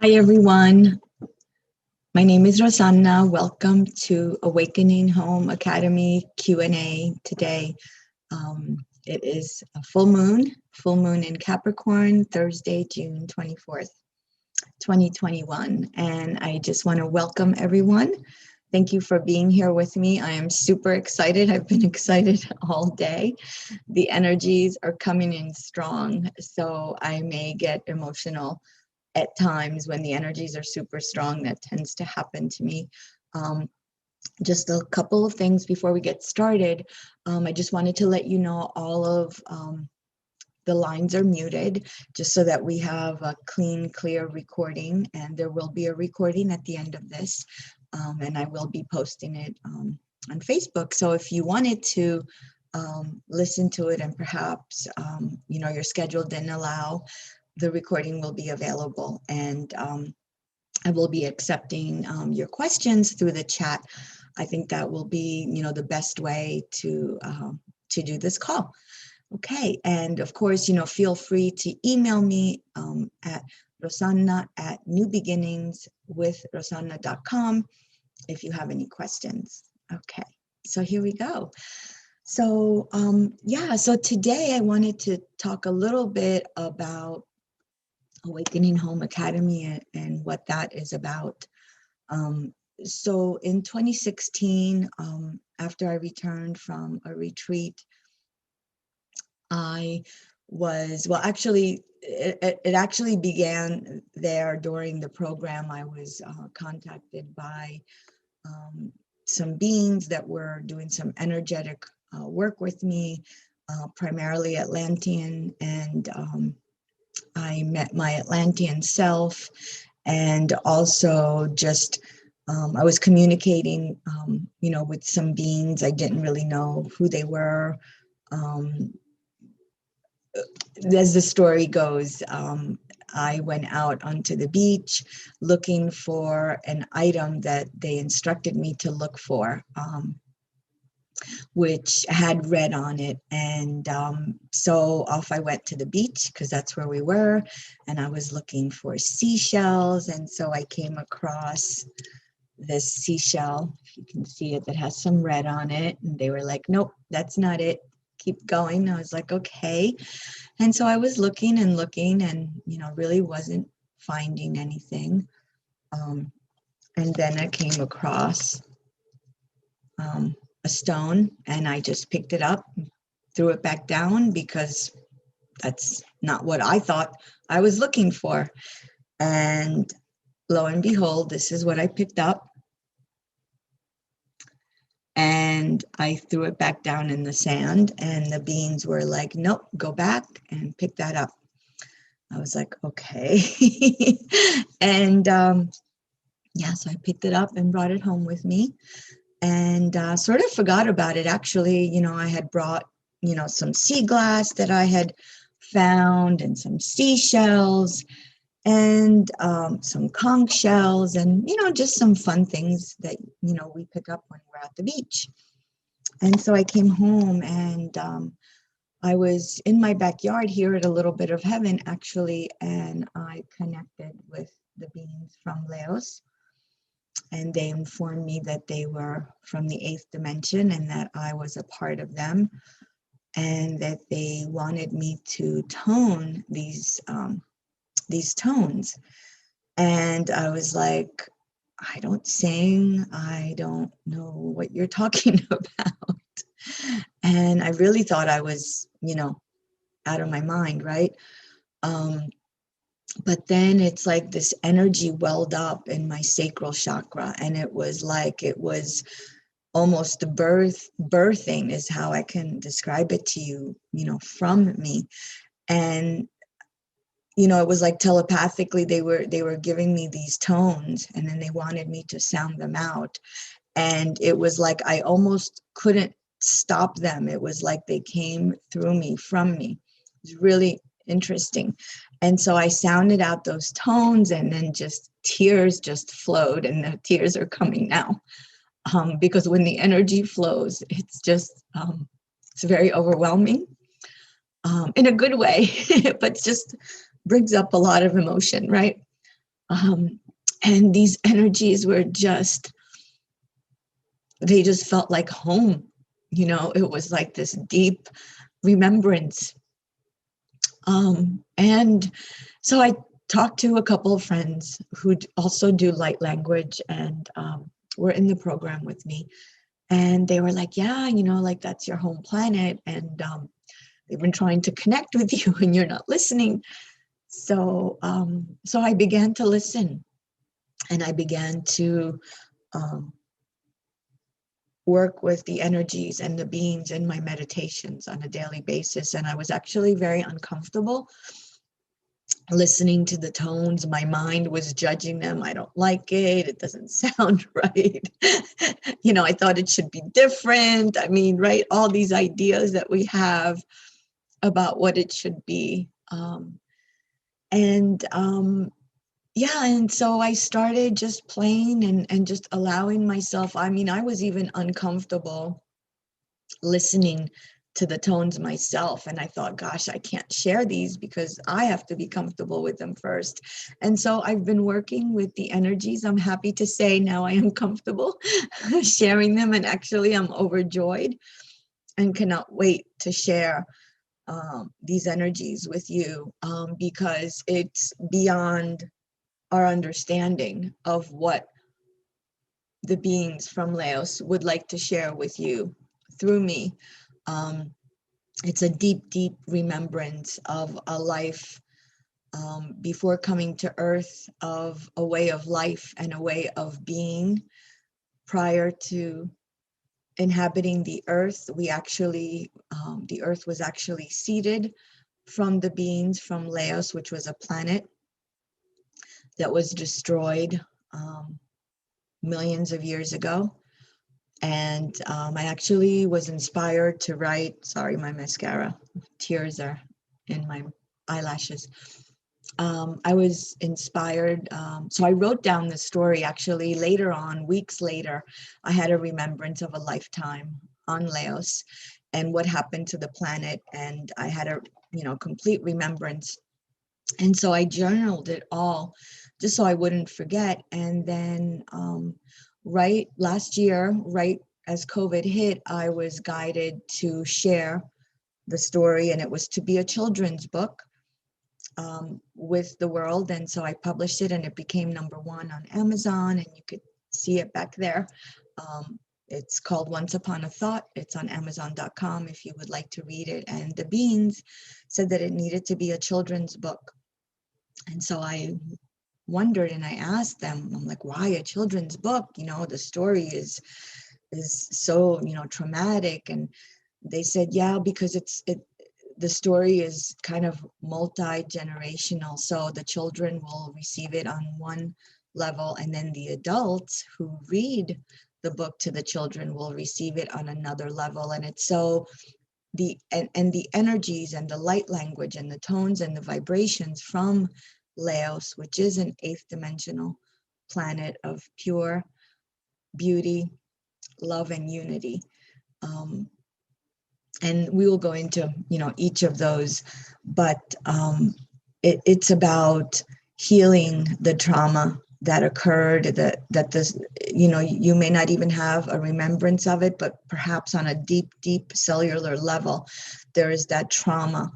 Hi, everyone. My name is Rosanna. Welcome to Awakening Home Academy Q&A today. It is a full moon in Capricorn, Thursday, June 24th, 2021. And I just want to welcome everyone. Thank you for being here with me. I am super excited. I've been excited all day. The energies are coming in strong, so I may get emotional at times when the energies are super strong. That tends to happen to me. Just a couple of things before we get started. I just wanted to let you know all of the lines are muted just so that we have a clean, clear recording, and there will be a recording at the end of this, and I will be posting it on Facebook. So if you wanted to listen to it and perhaps your schedule didn't allow, the recording will be available, and I will be accepting your questions through the chat. I think that will be, the best way to do this call. Okay, and of course, feel free to email me at rosanna@newbeginningswithrosanna.com if you have any questions. Okay, so here we go. So so today I wanted to talk a little bit about Awakening Home Academy and what that is about. So in 2016, after I returned from a retreat, I was, well, actually, it actually began there during the program. I was contacted by some beings that were doing some energetic work with me, primarily Atlantean, and I met my Atlantean self, and also just I was communicating, with some beings. I didn't really know who they were. As the story goes, I went out onto the beach looking for an item that they instructed me to look for, which had red on it. And so off I went to the beach because that's where we were. And I was looking for seashells. And so I came across this seashell, if you can see it, that has some red on it. And they were like, nope, that's not it. Keep going. I was like, okay. And so I was looking and really wasn't finding anything. And then I came across a stone, and I just picked it up, threw it back down because that's not what I thought I was looking for. And lo and behold, this is what I picked up. And I threw it back down in the sand, and the beings were like, nope, go back and pick that up. I was like, okay. And so I picked it up and brought it home with me, and sort of forgot about it. Actually, I had brought, some sea glass that I had found, and some seashells, and some conch shells, and, just some fun things that, we pick up when we're at the beach. And so I came home, and I was in my backyard here at a little bit of heaven, actually, and I connected with the beings from LAOS, and they informed me that they were from the 8th dimension and that I was a part of them, and that they wanted me to tone these tones. And I was like, I don't sing. I don't know what you're talking about. And I really thought I was, out of my mind, right? But then it's like this energy welled up in my sacral chakra, and it was almost birthing is how I can describe it to you, from me. And it was like telepathically they were giving me these tones, and then they wanted me to sound them out. And it was like I almost couldn't stop them. It was like they came through me, from me. It was really interesting. And so I sounded out those tones, and then just tears just flowed, and the tears are coming now. Because when the energy flows, it's just, it's very overwhelming, in a good way, but just brings up a lot of emotion, right? And these energies were they just felt like home. You know, it was like this deep remembrance. And so I talked to a couple of friends who also do light language and were in the program with me. And they were like, yeah, you know, like that's your home planet. And they've been trying to connect with you and you're not listening. So I began to listen, and I began to work with the energies and the beings in my meditations on a daily basis. And I was actually very uncomfortable listening to the tones. My mind was judging them. I don't like it. It doesn't sound right. You know, I thought it should be different. I mean, right? All these ideas that we have about what it should be. Yeah, and so I started just playing and just allowing myself. I mean, I was even uncomfortable listening to the tones myself, and I thought, gosh, I can't share these because I have to be comfortable with them first. And so I've been working with the energies. I'm happy to say now I am comfortable sharing them, and actually I'm overjoyed and cannot wait to share these energies with you, because it's beyond our understanding of what the beings from Laos would like to share with you through me. It's a deep, deep remembrance of a life before coming to Earth, of a way of life and a way of being. Prior to inhabiting the Earth, we actually, the Earth was actually seeded from the beings from Laos, which was a planet that was destroyed millions of years ago. And I actually was inspired to write, sorry, my mascara, tears are in my eyelashes. I was inspired, so I wrote down the story actually later on, weeks later. I had a remembrance of a lifetime on Laos and what happened to the planet. And I had a, you know, complete remembrance. And so I journaled it all just so I wouldn't forget. And then right last year, right as COVID hit, I was guided to share the story, and it was to be a children's book with the world. And so I published it, and it became #1 on Amazon, and you could see it back there. It's called Once Upon a Thought. It's on Amazon.com if you would like to read it. And the beings said that it needed to be a children's book. And so I wondered, and I asked them, I'm like, why a children's book? You know, the story is so, you know, traumatic. And they said, yeah, because the story is kind of multi-generational. So the children will receive it on one level, and then the adults who read the book to the children will receive it on another level. And it's so the energies and the light language and the tones and the vibrations from Laos, which is an 8th dimensional planet of pure beauty, love, and unity. And we will go into, you know, each of those, but it's about healing the trauma that occurred, that this, you know, you may not even have a remembrance of it, but perhaps on a deep, deep cellular level, there is that trauma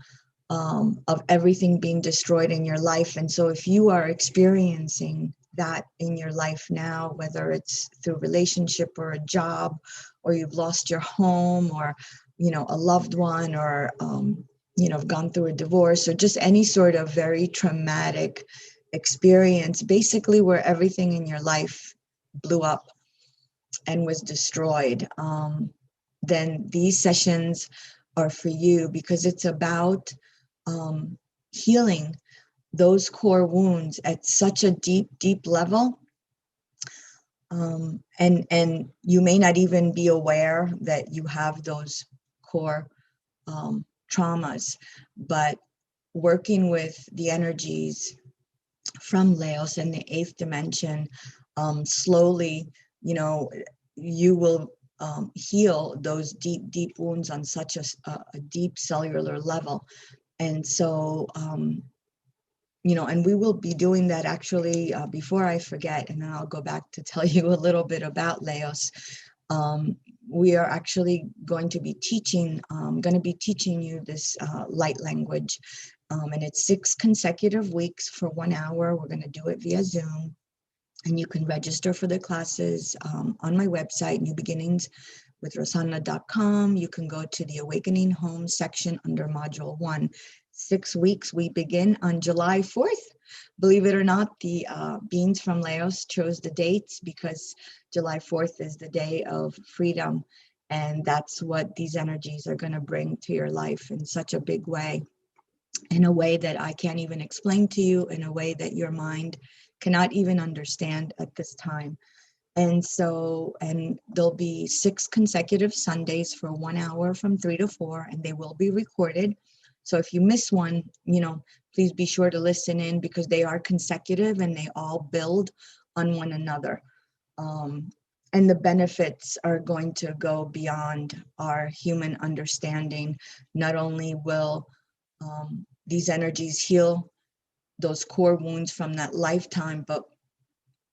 of everything being destroyed in your life. And so if you are experiencing that in your life now, whether it's through relationship or a job, or you've lost your home, or, you know, a loved one, or, you know, gone through a divorce, or just any sort of very traumatic experience, basically where everything in your life blew up and was destroyed, then these sessions are for you, because it's about healing those core wounds at such a deep, deep level. And you may not even be aware that you have those core traumas, but working with the energies from Laos and the 8th dimension, slowly, you know, you will heal those deep, deep wounds on such a deep cellular level. And so and we will be doing that actually before I forget, and then I'll go back to tell you a little bit about LAOS. We are actually going to be teaching you this light language, and it's 6 consecutive weeks for 1 hour. We're going to do it via Zoom, and you can register for the classes on my website, New Beginnings with Rosanna.com. You can go to the Awakening Home section under Module 1. 6 weeks. We begin on July 4th. Believe it or not, the beings from LAOS chose the dates because July 4th is the day of freedom. And that's what these energies are going to bring to your life in such a big way, in a way that I can't even explain to you, in a way that your mind cannot even understand at this time. And so, and there'll be 6 consecutive Sundays for 1 hour from 3 to 4, and they will be recorded. So if you miss one, please be sure to listen in, because they are consecutive and they all build on one another. And the benefits are going to go beyond our human understanding. Not only will these energies heal those core wounds from that lifetime, but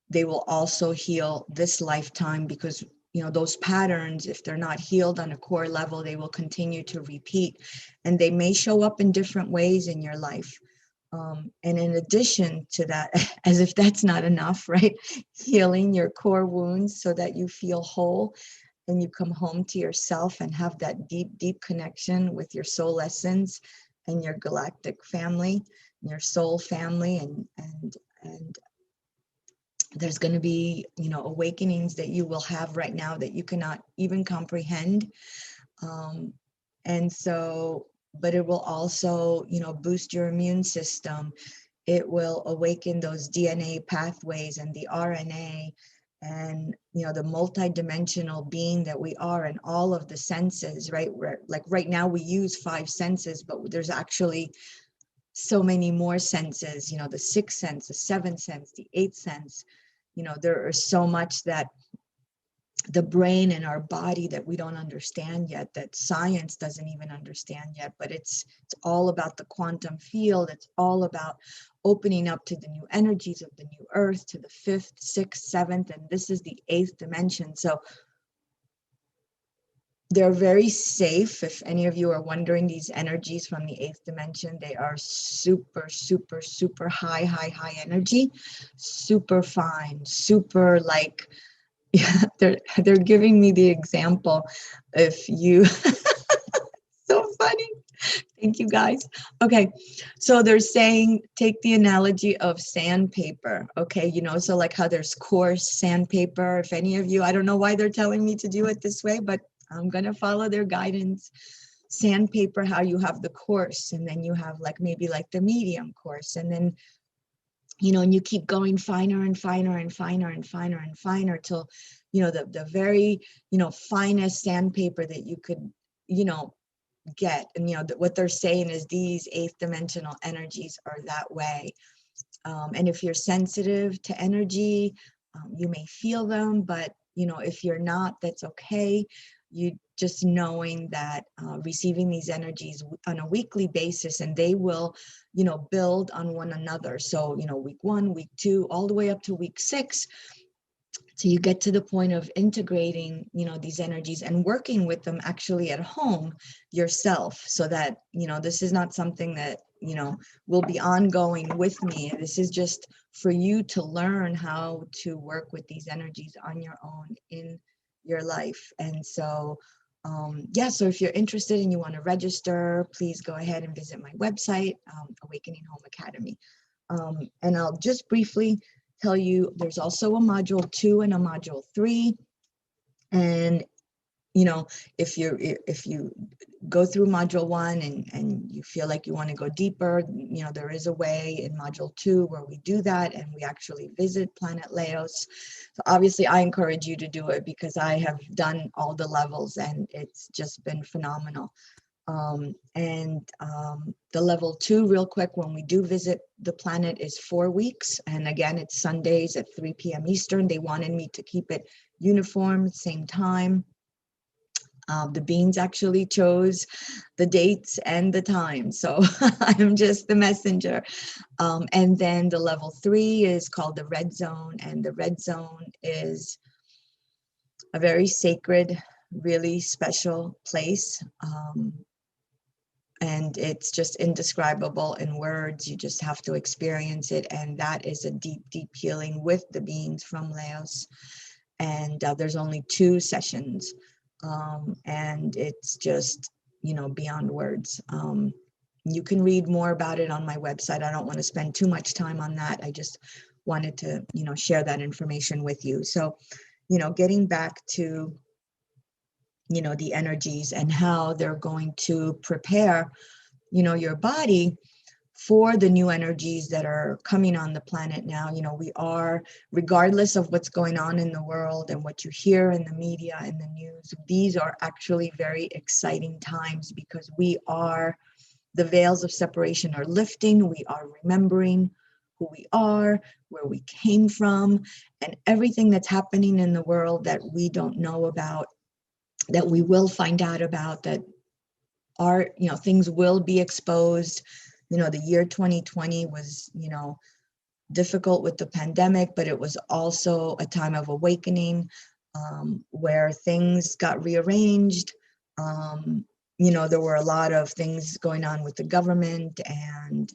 they will also heal this lifetime, because those patterns, if they're not healed on a core level, they will continue to repeat, and they may show up in different ways in your life. And in addition to that, as if that's not enough, right? Healing your core wounds so that you feel whole and you come home to yourself and have that deep, deep connection with your soul essence and your galactic family, and your soul family, and there's going to be, awakenings that you will have right now that you cannot even comprehend. And so, but it will also, boost your immune system. It will awaken those DNA pathways and the RNA and, the multidimensional being that we are, and all of the senses, right? Like right now we use 5 senses, but there's actually so many more senses, the 6th sense, the 7th sense, the 8th sense. There is so much that the brain and our body that we don't understand yet, that science doesn't even understand yet, but it's all about the quantum field. It's all about opening up to the new energies of the new earth, to the 5th, 6th, 7th, and this is the 8th dimension. So they're very safe. If any of you are wondering, these energies from the 8th dimension, they are super, super, super high energy, super fine, super like, yeah, they're giving me the example. If you, so funny. Thank you guys. Okay, so they're saying, take the analogy of sandpaper. Okay, so like how there's coarse sandpaper. If any of you, I don't know why they're telling me to do it this way, but I'm going to follow their guidance. Sandpaper, how you have the coarse, and then you have like maybe like the medium coarse, and then, and you keep going finer and finer and finer and finer and finer till, the very, finest sandpaper that you could, get. And, what they're saying is these 8th dimensional energies are that way. And if you're sensitive to energy, you may feel them, but, if you're not, that's okay. You just knowing that receiving these energies on a weekly basis, and they will, build on one another. So, week 1, week 2, all the way up to week 6. So you get to the point of integrating, these energies and working with them actually at home yourself, so that, this is not something that, will be ongoing with me. This is just for you to learn how to work with these energies on your own in your life. And so, so if you're interested and you want to register, please go ahead and visit my website, Awakening Home Academy. And I'll just briefly tell you, there's also a module 2 and a module 3. And, if you go through module 1 and you feel like you want to go deeper, there is a way in module 2 where we do that, and we actually visit planet LAOS. So obviously I encourage you to do it, because I have done all the levels and it's just been phenomenal. The level 2, real quick, when we do visit the planet, is 4 weeks. And again, it's Sundays at 3 p.m. Eastern. They wanted me to keep it uniform, same time. The beings actually chose the dates and the time, so I'm just the messenger. And then the level 3 is called the red zone, and the red zone is a very sacred, really special place. And it's just indescribable in words. You just have to experience it. And that is a deep, deep healing with the beings from Laos. And there's only 2 sessions. And it's just, you know, beyond words. You can read more about it on my website. I don't want to spend too much time on that. I just wanted to, you know, share that information with you. So, you know, getting back to, you know, the energies and how they're going to prepare, you know, your body for the new energies that are coming on the planet now. You know, we are, regardless of what's going on in the world and what you hear in the media and the news, these are actually very exciting times, because we are, the veils of separation are lifting. We are remembering who we are, where we came from, and everything that's happening in the world that we don't know about, that we will find out about, that are, you know, things will be exposed. You know, the year 2020 was, you know, difficult with the pandemic, but it was also a time of awakening, where things got rearranged. You know, there were a lot of things going on with the government, and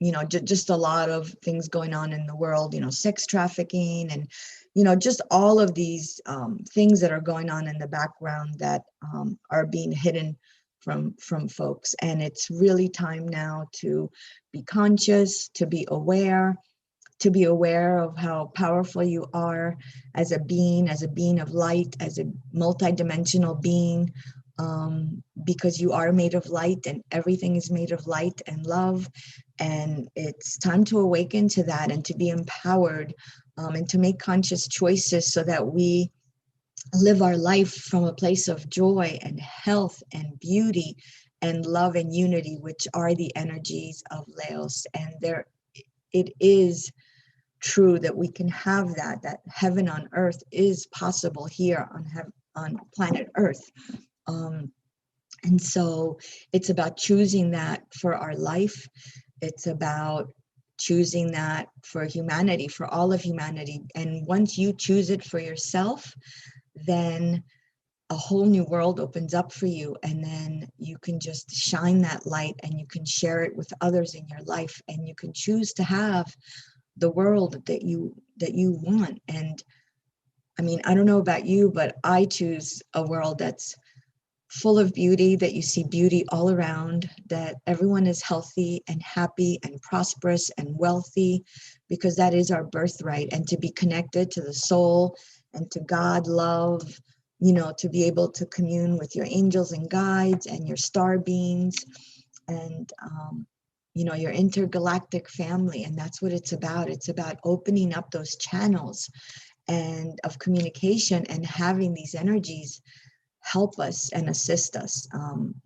you know, just a lot of things going on in the world, you know, sex trafficking, and, you know, just all of these things that are going on in the background that are being hidden from folks. And it's really time now to be conscious, to be aware of how powerful you are as a being of light, as a multidimensional being, because you are made of light, and everything is made of light and love. And it's time to awaken to that, and to be empowered, and to make conscious choices, so that we live our life from a place of joy and health and beauty and love and unity, which are the energies of Laos. And there, it is true that we can have that heaven on earth is possible here on planet Earth. And so it's about choosing that for our life. It's about choosing that for humanity, for all of humanity. And once you choose it for yourself, then a whole new world opens up for you. And then you can just shine that light, and you can share it with others in your life, and you can choose to have the world that you want. And I mean, I don't know about you, but I choose a world that's full of beauty, that you see beauty all around, that everyone is healthy and happy and prosperous and wealthy, because that is our birthright. And to be connected to the soul and to God, love, you know, to be able to commune with your angels and guides and your star beings, and you know, your intergalactic family. And that's what it's about. It's about opening up those channels and of communication, and having these energies help us and assist us.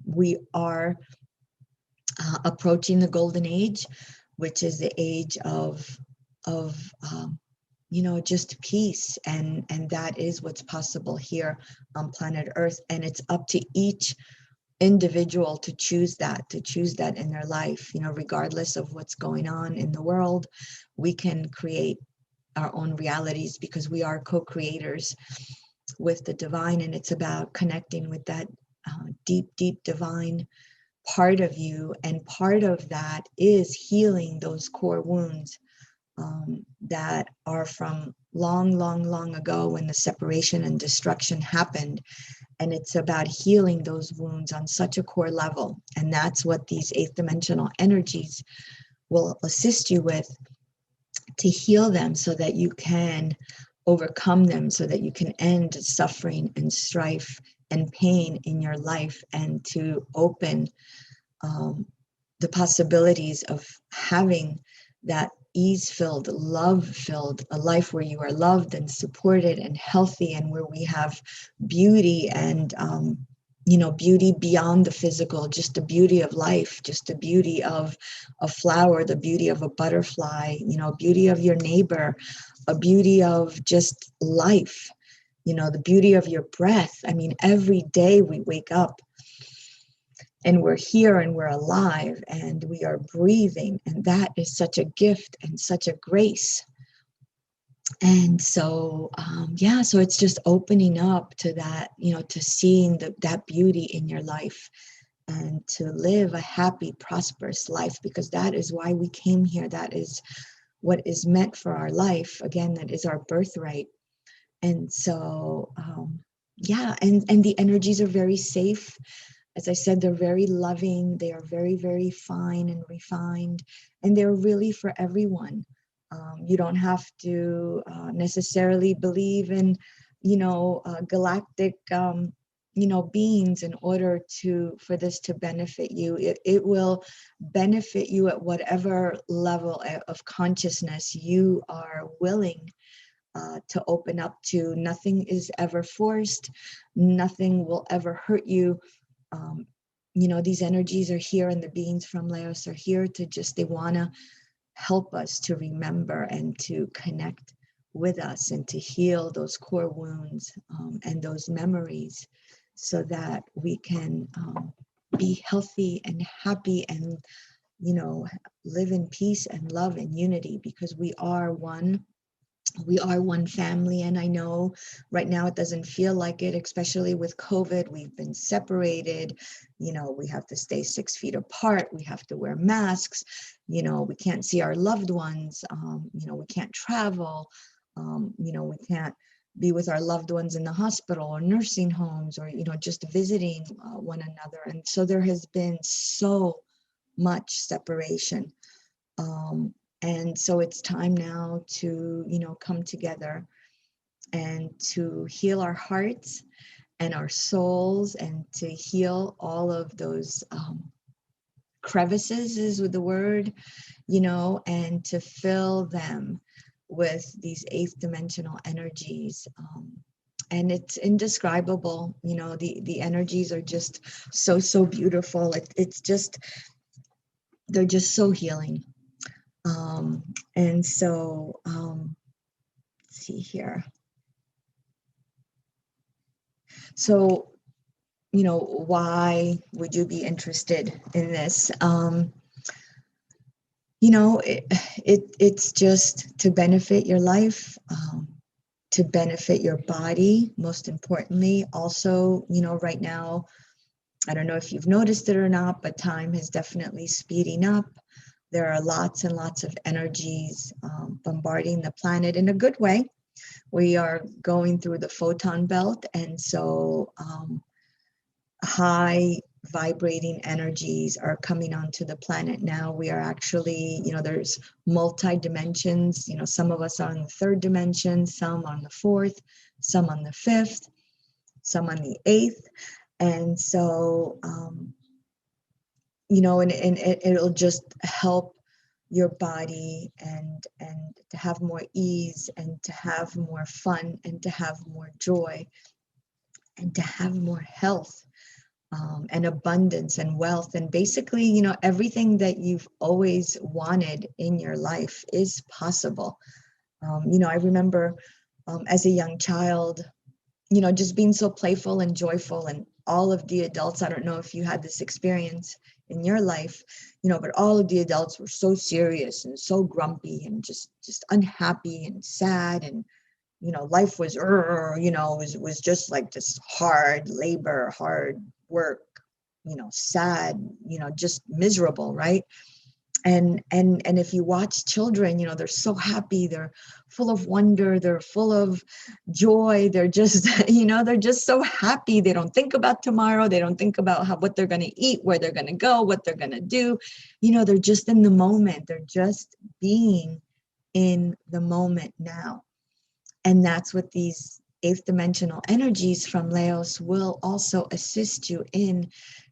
We are approaching the golden age, which is the age of you know, just peace, and that is what's possible here on planet Earth. And it's up to each individual to choose that in their life. You know, regardless of what's going on in the world, we can create our own realities, because we are co-creators with the divine. And it's about connecting with that deep divine part of you. And part of that is healing those core wounds that are from long ago, when the separation and destruction happened. And it's about healing those wounds on such a core level. And that's what these 8th dimensional energies will assist you with, to heal them, so that you can overcome them, so that you can end suffering and strife and pain in your life, and to open the possibilities of having that ease-filled, love-filled, a life where you are loved and supported and healthy, and where we have beauty, and you know, beauty beyond the physical, just the beauty of life, just the beauty of a flower, the beauty of a butterfly, you know, beauty of your neighbor, a beauty of just life, you know, the beauty of your breath. I mean, every day we wake up and we're here and we're alive and we are breathing, and that is such a gift and such a grace. And so yeah, so it's just opening up to that, you know, to seeing that beauty in your life, and to live a happy, prosperous life, because that is why we came here. That is what is meant for our life. Again, that is our birthright. And so yeah, and the energies are very safe. As I said, they're very loving. They are very, very fine and refined, and they're really for everyone. You don't have to necessarily believe in, you know, galactic, you know, beings in order for this to benefit you. It will benefit you at whatever level of consciousness you are willing to open up to. Nothing is ever forced. Nothing will ever hurt you. You know, these energies are here, and the beings from LAOS are here to just, they want to help us to remember and to connect with us and to heal those core wounds and those memories, so that we can be healthy and happy and, you know, live in peace and love and unity, because we are one. We are one family. And I know right now it doesn't feel like it, especially with COVID. We've been separated. You know, we have to stay 6 feet apart. We have to wear masks. You know, we can't see our loved ones. You know, we can't travel. You know, we can't be with our loved ones in the hospital or nursing homes, or, you know, just visiting one another. And so there has been so much separation. And so it's time now to, you know, come together and to heal our hearts and our souls, and to heal all of those crevices, is with the word, you know, and to fill them with these 8th dimensional energies. And it's indescribable. You know, the energies are just so beautiful. It's just, they're just so healing. And so, let's see here. So, you know, why would you be interested in this? You know, it's just to benefit your life, to benefit your body, most importantly. Also, you know, right now, I don't know if you've noticed it or not, but time is definitely speeding up. There are lots and lots of energies bombarding the planet in a good way. We are going through the photon belt, and so high vibrating energies are coming onto the planet now. We are actually, you know, there's multi-dimensions. You know, some of us are on the 3rd dimension, some on the 4th, some on the 5th, some on the 8th. And so, you know, and it'll just help your body and to have more ease, and to have more fun, and to have more joy, and to have more health, and abundance and wealth. And basically, you know, everything that you've always wanted in your life is possible. You know, I remember as a young child, you know, just being so playful and joyful, and all of the adults, I don't know if you had this experience in your life, you know, but all of the adults were so serious and so grumpy and just unhappy and sad. And, you know, life was, you know, was just like this hard labor, hard work, you know, sad, you know, just miserable, right? And if you watch children, you know, they're so happy, they're full of wonder, they're full of joy, they're just, you know, they're just so happy. They don't think about tomorrow, they don't think about what they're going to eat, where they're going to go, what they're going to do. You know, they're just in the moment, they're just being in the moment now. And that's what these 8th dimensional energies from LAOS will also assist you in,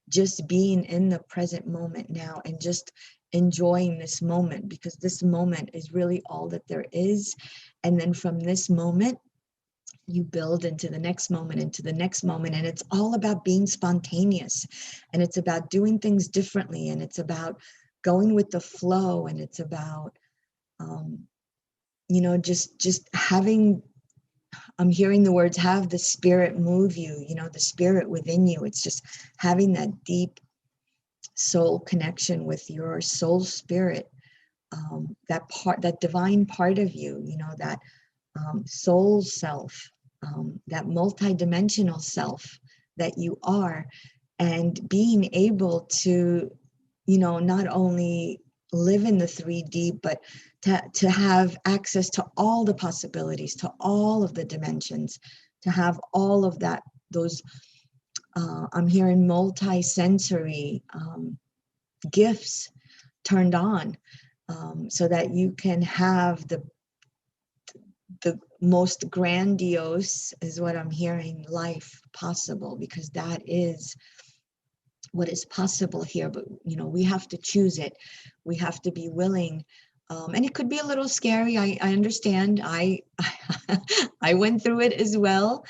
just being in the present moment now, and just enjoying this moment, because this moment is really all that there is. And then from this moment, you build into the next moment, into the next moment. And it's all about being spontaneous, and it's about doing things differently, and it's about going with the flow, and it's about, you know, just having I'm hearing the words, have the spirit move you, the spirit within you. It's just having that deep soul connection with your soul spirit, that divine part of you, that soul self, that multidimensional self that you are, and being able to, not only live in the 3D, but to have access to all the possibilities, to all of the dimensions, to have all of that, those, I'm hearing multi-sensory gifts turned on, so that you can have the most grandiose, is what I'm hearing, life possible, because that is what is possible here. But we have to choose it. We have to be willing, and it could be a little scary. I understand. I went through it as well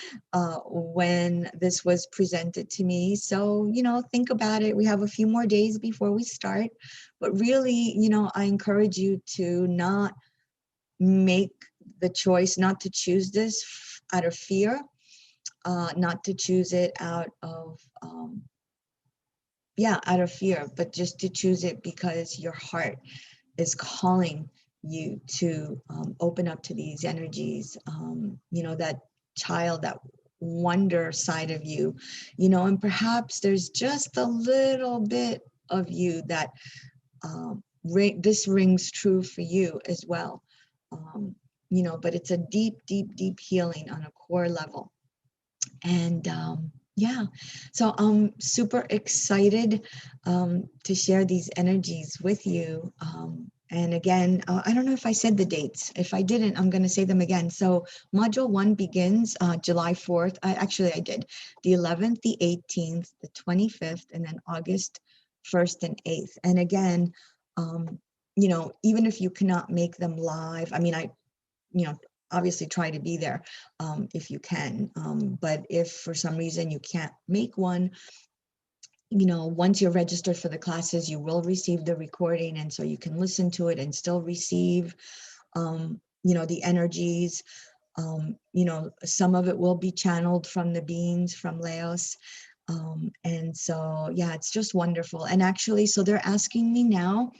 when this was presented to me. So think about it. We have a few more days before we start, but really, I encourage you to not make the choice not to choose this out of fear, not to choose it out of out of fear, but just to choose it because your heart is calling you to open up to these energies, that child, that wonder side of you, and perhaps there's just a little bit of you that this rings true for you as well. But it's a deep, deep, deep healing on a core level. And so I'm super excited to share these energies with you. And again, I don't know if I said the dates. If I didn't, I'm going to say them again. So Module 1 begins July 4th. Actually, I did. The 11th, the 18th, the 25th, and then August 1st and 8th. And again, even if you cannot make them live, I mean, obviously try to be there if you can. But if for some reason you can't make one, once you're registered for the classes, you will receive the recording. And so you can listen to it and still receive, the energies. Some of it will be channeled from the beings from LAOS. And so, it's just wonderful. And actually, so they're asking me now,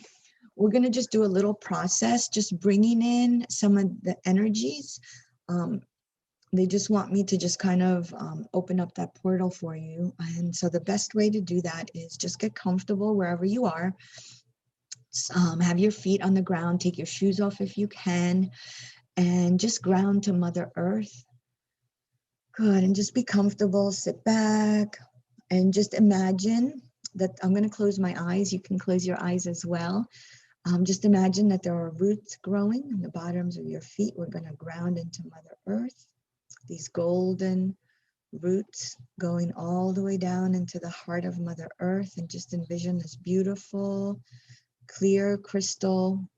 we're going to just do a little process, just bringing in some of the energies. They just want me to just kind of open up that portal for you. And so the best way to do that is just get comfortable wherever you are. Have your feet on the ground, take your shoes off if you can, and just ground to Mother Earth. Good, and just be comfortable, sit back, and just imagine that I'm going to close my eyes. You can close your eyes as well. Just imagine that there are roots growing on the bottoms of your feet. We're going to ground into Mother Earth. These golden roots going all the way down into the heart of Mother Earth, and just envision this beautiful, clear crystal.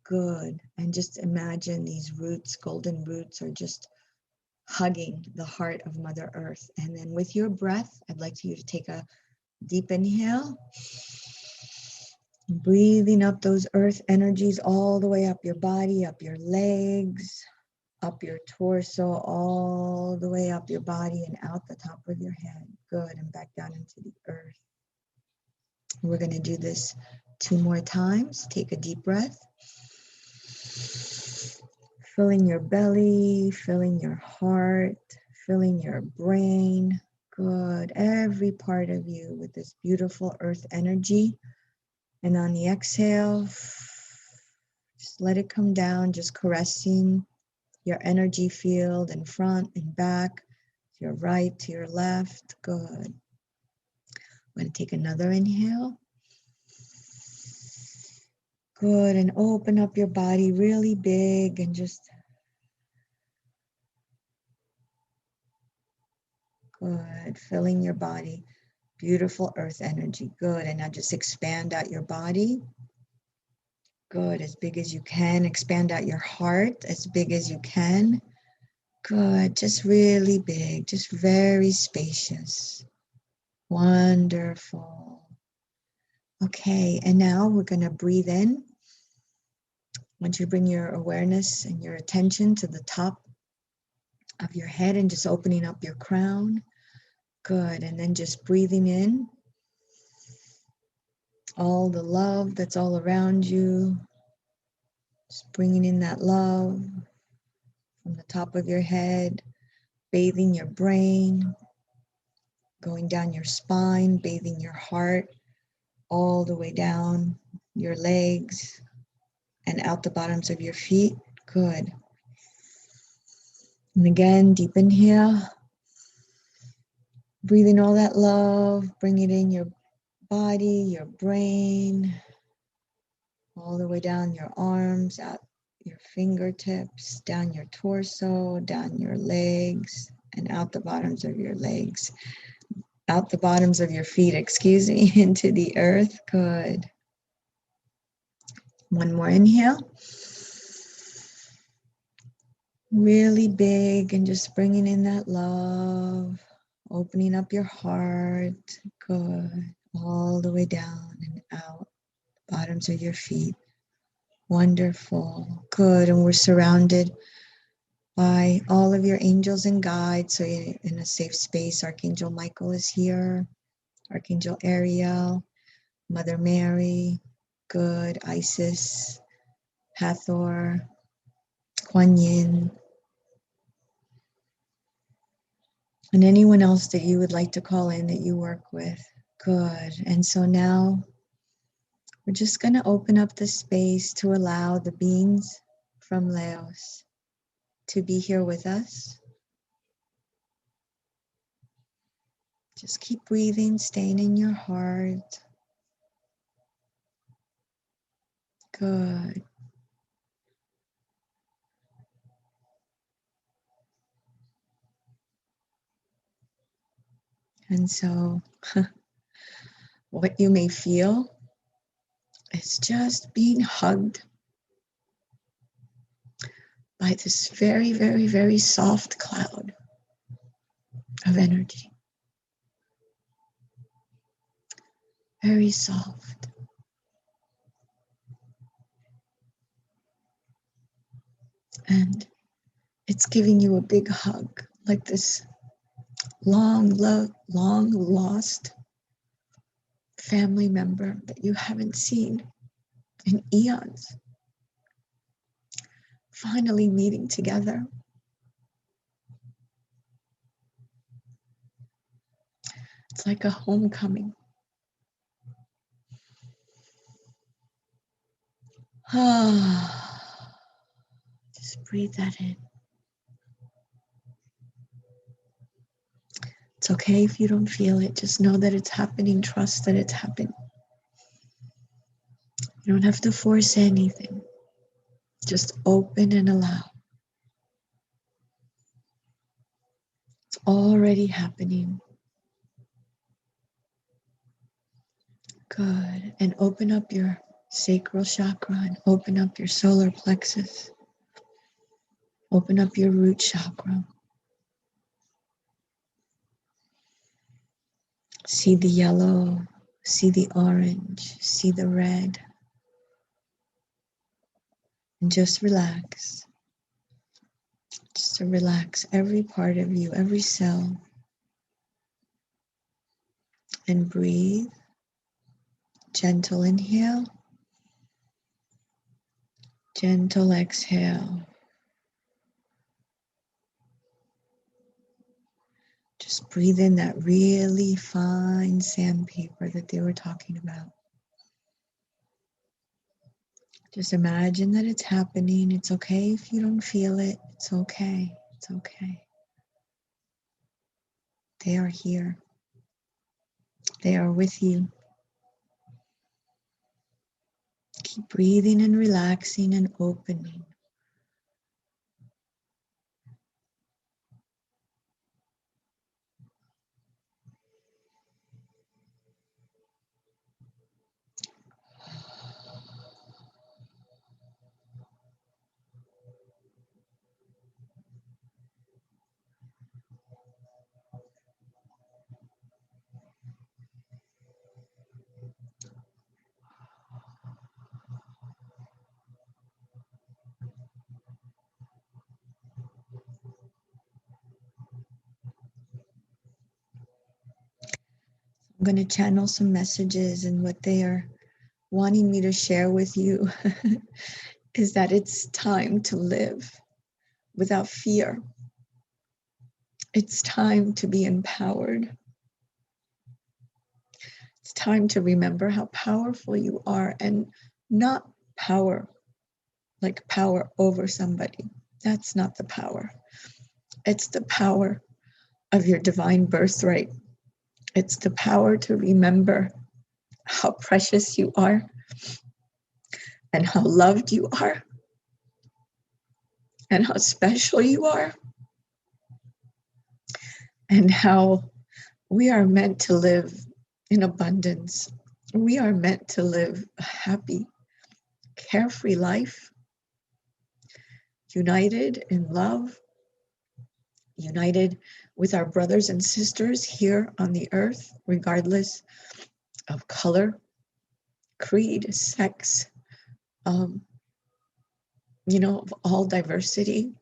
Good. And just imagine these roots, golden roots, are just hugging the heart of Mother Earth. And then with your breath, I'd like you to take a deep inhale. Breathing up those earth energies all the way up your body, up your legs, up your torso, all the way up your body and out the top of your head. Good, and back down into the earth. We're going to do this 2 more times. Take a deep breath. Filling your belly, filling your heart, filling your brain. Good, every part of you with this beautiful earth energy. And on the exhale, just let it come down, just caressing your energy field in front and back, to your right, to your left. Good. I'm going to take another inhale. Good, and open up your body really big and just good, filling your body. Beautiful earth energy. Good, and now just expand out your body. Good, as big as you can. Expand out your heart as big as you can. Good, just really big, just very spacious. Wonderful. Okay, and now we're going to breathe in. I want you to bring your awareness and your attention to the top of your head and just opening up your crown. Good. And then just breathing in all the love that's all around you. Just bringing in that love from the top of your head, bathing your brain, going down your spine, bathing your heart, all the way down your legs and out the bottoms of your feet. Good. And again, deep inhale. Breathing all that love, bring it in your body, your brain, all the way down your arms, out your fingertips, down your torso, down your legs, and out the bottoms of your legs, out the bottoms of your feet, excuse me, into the earth. Good. One more inhale. Really big and just bringing in that love, opening up your heart. Good. All the way down and out, bottoms of your feet. Wonderful. Good. And we're surrounded by all of your angels and guides. So you're in a safe space. Archangel Michael is here. Archangel Ariel, Mother Mary, good, Isis, Hathor, Kuan Yin, and anyone else that you would like to call in that you work with. Good. And so now we're just going to open up the space to allow the beings from Laos to be here with us. Just keep breathing, staying in your heart. Good. And so what you may feel is just being hugged by this very, very, very soft cloud of energy. Very soft. And it's giving you a big hug, like this long lost family member that you haven't seen in eons, finally meeting together. It's like a homecoming. Just breathe that in. It's okay if you don't feel it. Just know that it's happening. Trust that it's happening. You don't have to force anything. Just open and allow. It's already happening. Good. And open up your sacral chakra and open up your solar plexus. Open up your root chakra. See the yellow, see the orange, see the red. And just relax. Just to relax every part of you, every cell. And breathe. Gentle inhale. Gentle exhale. Just breathe in that really fine sandpaper that they were talking about. Just imagine that it's happening. It's okay if you don't feel it. It's okay. It's okay. They are here. They are with you. Keep breathing and relaxing and opening. I'm going to channel some messages, and what they are wanting me to share with you is that it's time to live without fear. It's time to be empowered. It's time to remember how powerful you are, and not power like power over somebody. That's not the power. It's the power of your divine birthright. It's the power to remember how precious you are and how loved you are and how special you are and how we are meant to live in abundance. We are meant to live a happy, carefree life, united in love, united with our brothers and sisters here on the earth, regardless of color, creed, sex, of all diversity.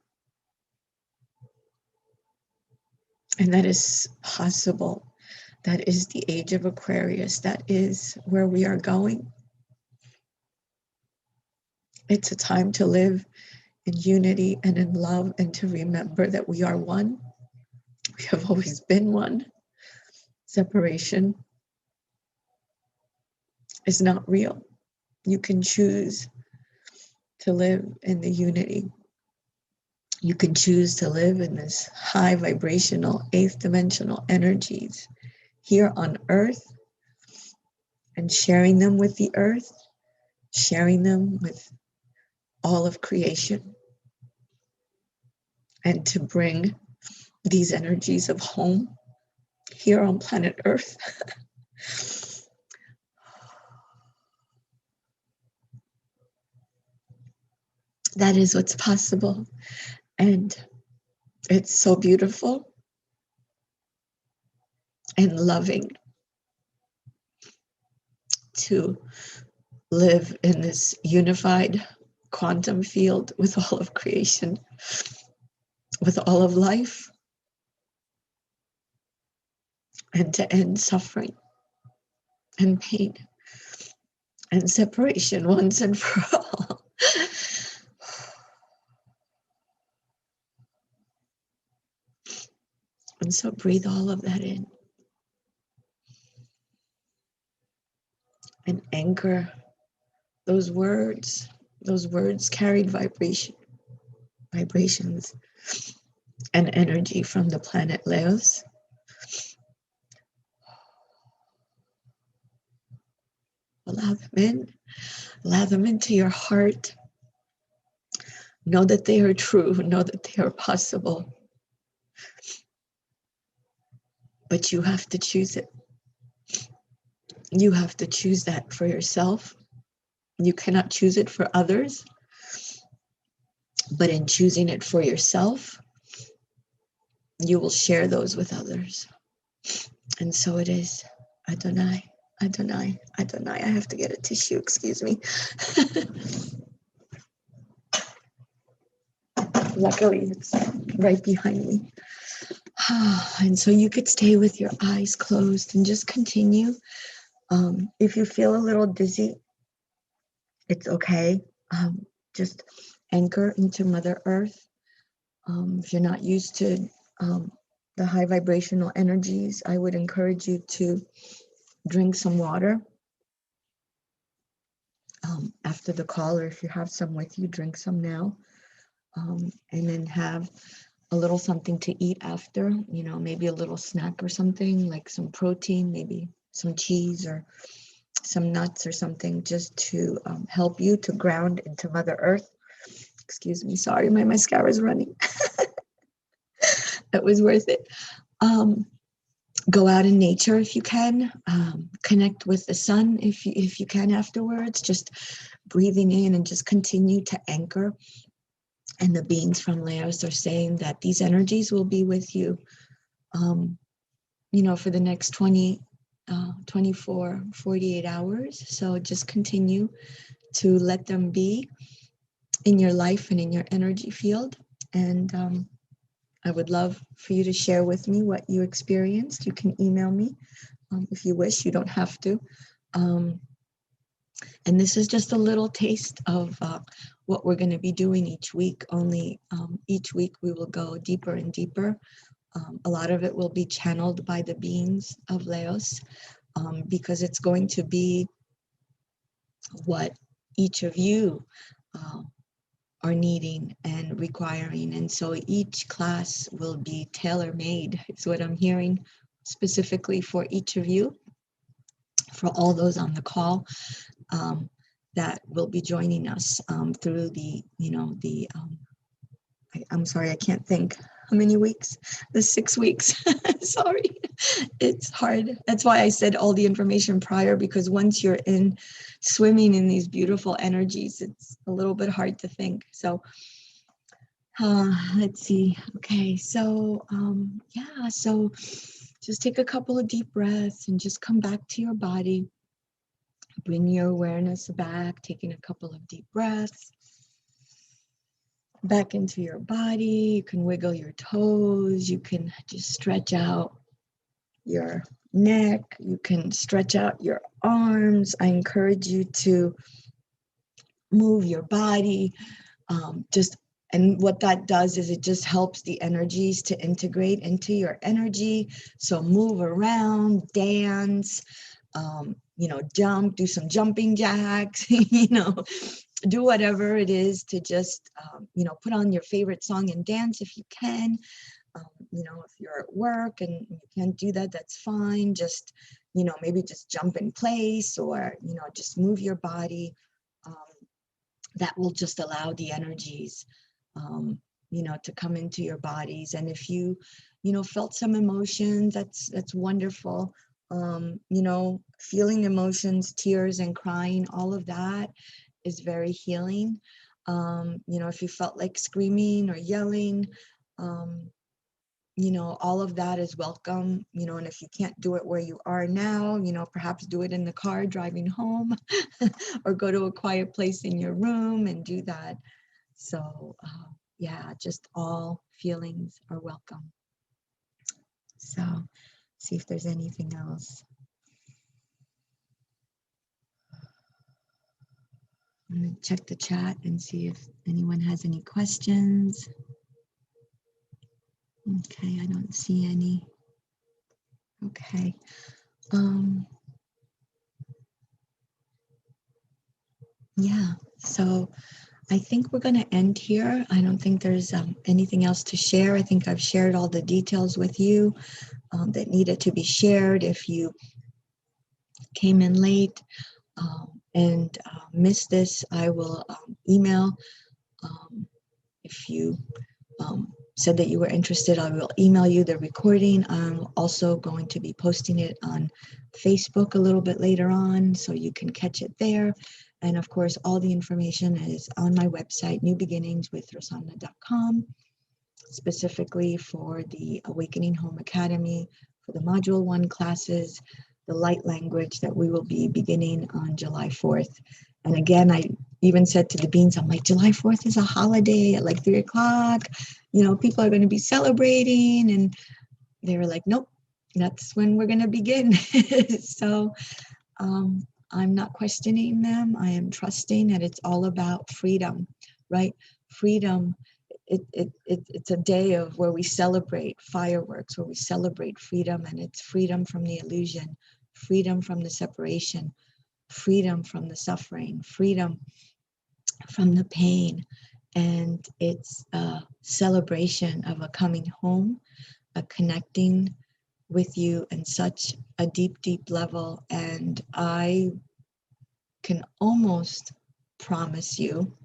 And that is possible. That is the age of Aquarius. That is where we are going. It's a time to live in unity and in love, and to remember that we are one. We have always been one. Separation is not real. You can choose to live in the unity. You can choose to live in this high vibrational, 8th dimensional energies here on earth, and sharing them with the earth, sharing them with all of creation, and to bring these energies of home here on planet Earth. That is what's possible. And it's so beautiful and loving to live in this unified quantum field with all of creation, with all of life, and to end suffering and pain and separation once and for all. And so breathe all of that in and anchor those words carried vibrations and energy from the planet LAOS. Allow them into your heart. Know that they are true, know that they are possible. But you have to choose it. You have to choose that for yourself. You cannot choose it for others. But in choosing it for yourself, you will share those with others. And so it is. Adonai, Adonai, Adonai. I have to get a tissue, excuse me. Luckily, it's right behind me. And so you could stay with your eyes closed and just continue. If you feel a little dizzy, it's okay. Just anchor into Mother Earth. If you're not used to the high vibrational energies, I would encourage you to drink some water after the call, or if you have some with you, drink some now. And then have a little something to eat after, maybe a little snack or something, like some protein, maybe some cheese or some nuts or something, just to help you to ground into Mother Earth. Excuse me, sorry, my mascara's running. That was worth it. Go out in nature if you can. Connect with the sun if you can afterwards. Just breathing in and just continue to anchor. And the beings from LAOS are saying that these energies will be with you, for the next 24, 48 hours. So just continue to let them be in your life and in your energy field. And I would love for you to share with me what you experienced. You can email me if you wish. You don't have to. And this is just a little taste of what we're going to be doing each week. Only each week we will go deeper and deeper. A lot of it will be channeled by the beings of LAOS, because it's going to be what each of you are needing and requiring. And so each class will be tailor-made, is what I'm hearing, specifically for each of you, for all those on the call that will be joining us through the, I'm sorry, I can't think how many weeks, the 6 weeks. Sorry, it's hard. That's why I said all the information prior, because once you're in swimming in these beautiful energies, it's a little bit hard to think. So let's see. Okay, so yeah, so just take a couple of deep breaths and just come back to your body. Bring your awareness back, taking a couple of deep breaths back into your body. You can wiggle your toes. You can just stretch out your neck. You can stretch out your arms. I encourage you to move your body. And what that does is it just helps the energies to integrate into your energy. So move around, dance, jump, do some jumping jacks, do whatever it is to just, put on your favorite song and dance if you can. If you're at work and you can't do that, that's fine. Just, maybe just jump in place or, just move your body. That will just allow the energies, to come into your bodies. And if you, felt some emotions, that's wonderful. Feeling emotions, tears and crying, all of that is very healing. If you felt like screaming or yelling, all of that is welcome, and if you can't do it where you are now, perhaps do it in the car driving home or go to a quiet place in your room and do that. So yeah, just all feelings are welcome. So see if there's anything else. I'm going to check the chat and see if anyone has any questions. Okay, I don't see any. Okay. Yeah, so I think we're going to end here. I don't think there's anything else to share. I think I've shared all the details with you that needed to be shared. If you came in late and missed this, I will email. If you said that you were interested, I will email you the recording. I'm also going to be posting it on Facebook a little bit later on, so you can catch it there. And of course, all the information is on my website, newbeginningswithrosanna.com, specifically for the Awakening Home Academy, for the Module 1 classes, the light language that we will be beginning on July 4th. And again, I even said to the beings, I'm like, July 4th is a holiday at like 3 o'clock. People are going to be celebrating. And they were like, nope, that's when we're going to begin. So I'm not questioning them. I am trusting that it's all about freedom, right? Freedom. It's a day of where we celebrate fireworks, where we celebrate freedom, and it's freedom from the illusion, freedom from the separation, freedom from the suffering, freedom from the pain. And it's a celebration of a coming home, a connecting with you in such a deep, deep level. And I can almost promise you,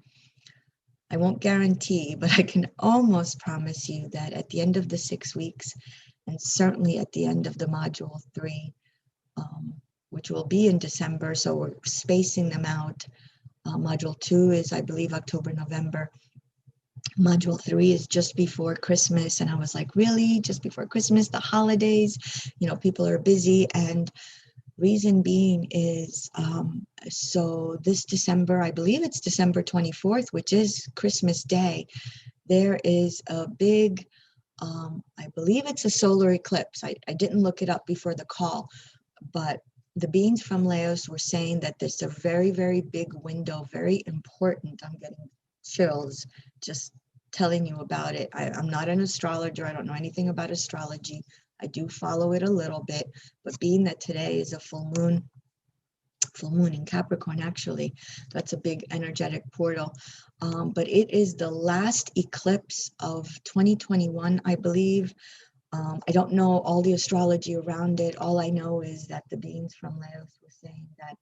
I won't guarantee, but I can almost promise you that at the end of the 6 weeks, and certainly at the end of the Module 3, which will be in December, so we're spacing them out. Module 2 is, I believe, October, November. Module 3 is just before Christmas. And I was like, really? Just before Christmas, the holidays? People are busy. And reason being is, so this December, I believe it's December 24th, which is Christmas Day, there is a big, I believe it's a solar eclipse. I didn't look it up before the call, But the beings from Laos were saying that there's a very, very big window, very important. I'm getting chills just telling you about it. I'm not an astrologer. I don't know anything about astrology. I do follow it a little bit, but being that today is a full moon in Capricorn, actually, that's a big energetic portal. But it is the last eclipse of 2021, I believe. I don't know all the astrology around it. All I know is that the beings from Laos were saying that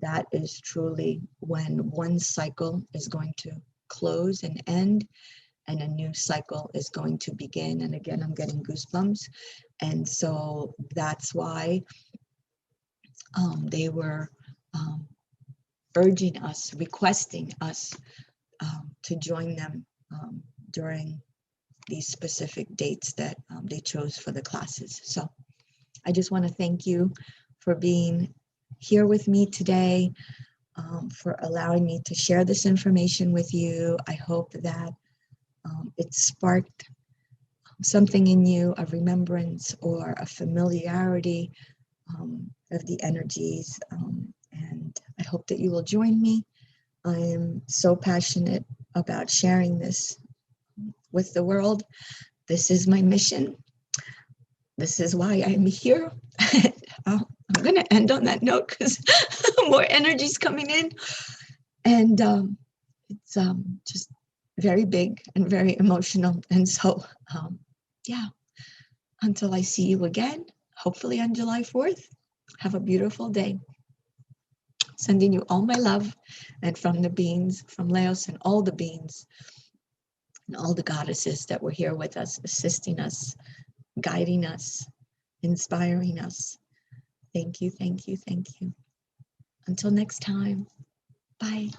that is truly when one cycle is going to close and end, and a new cycle is going to begin. And again, I'm getting goosebumps. And so that's why they were urging us, requesting us to join them during these specific dates that they chose for the classes. So I just want to thank you for being here with me today, for allowing me to share this information with you. I hope that it sparked something in you, a remembrance or a familiarity of the energies. And I hope that you will join me. I am so passionate about sharing this with the world. This is my mission. This is why I'm here. I'm going to end on that note because more energy is coming in. And it's just very big and very emotional. And so, yeah, until I see you again, hopefully on July 4th, have a beautiful day. Sending you all my love, and from the beings from Laos and all the beings and all the goddesses that were here with us, assisting us, guiding us, inspiring us. Thank you, thank you, thank you. Until next time, bye.